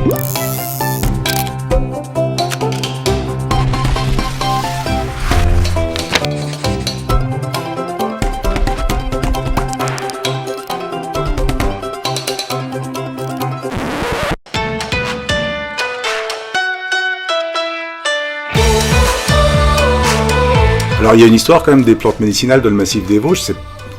Alors il y a une histoire quand même des plantes médicinales dans le massif des Vosges,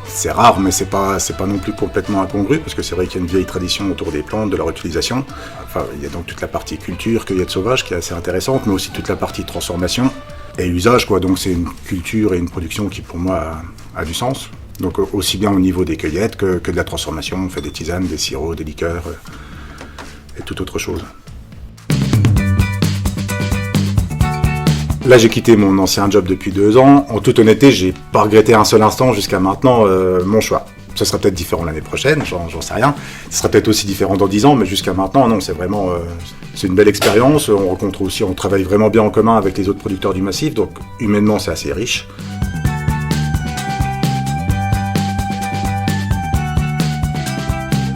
c'est rare mais c'est pas non plus complètement incongru parce que c'est vrai qu'il y a une vieille tradition autour des plantes, de leur utilisation. Enfin il y a donc toute la partie culture, cueillette sauvage qui est assez intéressante, mais aussi toute la partie transformation et usage quoi, donc c'est une culture et une production qui pour moi a du sens. Donc aussi bien au niveau des cueillettes que de la transformation, on fait des tisanes, des sirops, des liqueurs et toute autre chose. Là, j'ai quitté mon ancien job depuis 2 ans. En toute honnêteté, j'ai pas regretté un seul instant jusqu'à maintenant mon choix. Ce sera peut-être différent l'année prochaine, j'en sais rien. Ce sera peut-être aussi différent dans 10 ans, mais jusqu'à maintenant, non, c'est vraiment c'est une belle expérience. On rencontre aussi, on travaille vraiment bien en commun avec les autres producteurs du massif, donc humainement, c'est assez riche.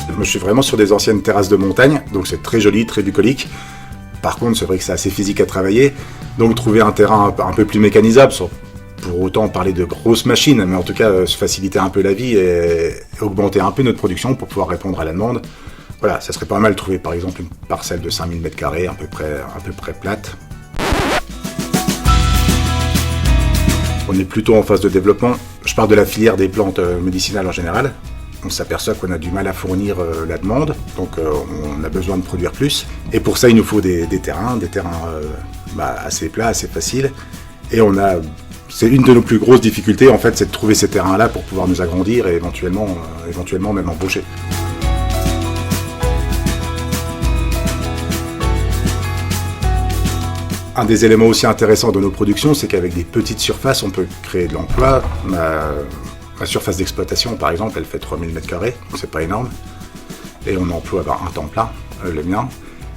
Moi, je suis vraiment sur des anciennes terrasses de montagne, donc c'est très joli, très bucolique. Par contre, c'est vrai que c'est assez physique à travailler, donc trouver un terrain un peu plus mécanisable, sans pour autant parler de grosses machines, mais en tout cas se faciliter un peu la vie et augmenter un peu notre production pour pouvoir répondre à la demande. Voilà, ça serait pas mal de trouver par exemple une parcelle de 5000 m² à peu près plate. On est plutôt en phase de développement. Je parle de la filière des plantes médicinales en général. On s'aperçoit qu'on a du mal à fournir la demande, donc on a besoin de produire plus. Et pour ça, il nous faut des terrains assez plats, assez faciles. Et c'est une de nos plus grosses difficultés, en fait, c'est de trouver ces terrains-là pour pouvoir nous agrandir et éventuellement même embaucher. Un des éléments aussi intéressants de nos productions, c'est qu'avec des petites surfaces, on peut créer de l'emploi. Ma surface d'exploitation, par exemple, elle fait 3000 m², donc c'est pas énorme. Et on emploie un temps plein, le mien.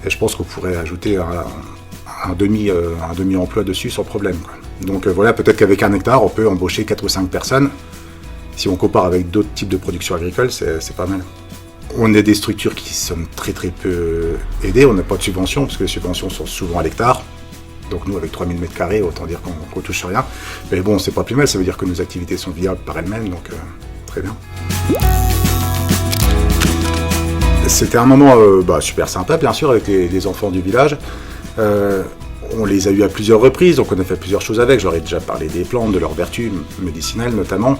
Et je pense qu'on pourrait ajouter un demi-emploi dessus sans problème, quoi. Donc voilà, peut-être qu'avec 1 hectare, on peut embaucher 4 ou 5 personnes. Si on compare avec d'autres types de production agricole, c'est pas mal. On est des structures qui sont très très peu aidées, on n'a pas de subventions, parce que les subventions sont souvent à l'hectare. Donc nous, avec 3000 m², autant dire qu'on ne touche rien. Mais bon, c'est pas plus mal, ça veut dire que nos activités sont viables par elles-mêmes, donc très bien. C'était un moment super sympa, bien sûr, avec les enfants du village. On les a eus à plusieurs reprises, donc on a fait plusieurs choses avec. J'aurais déjà parlé des plantes, de leurs vertus médicinales notamment.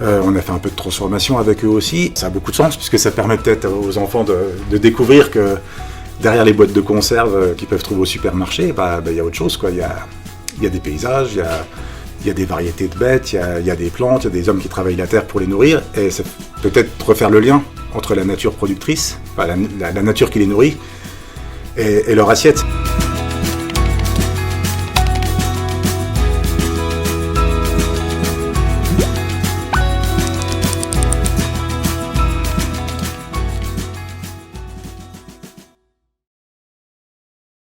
On a fait un peu de transformation avec eux aussi. Ça a beaucoup de sens, puisque ça permet peut-être aux enfants de découvrir que derrière les boîtes de conserve qu'ils peuvent trouver au supermarché, il y a autre chose, quoi. Il y a des paysages, il y a des variétés de bêtes, il y a des plantes, il y a des hommes qui travaillent la terre pour les nourrir, et c'est peut-être refaire le lien entre la nature productrice, la nature qui les nourrit, et leur assiette.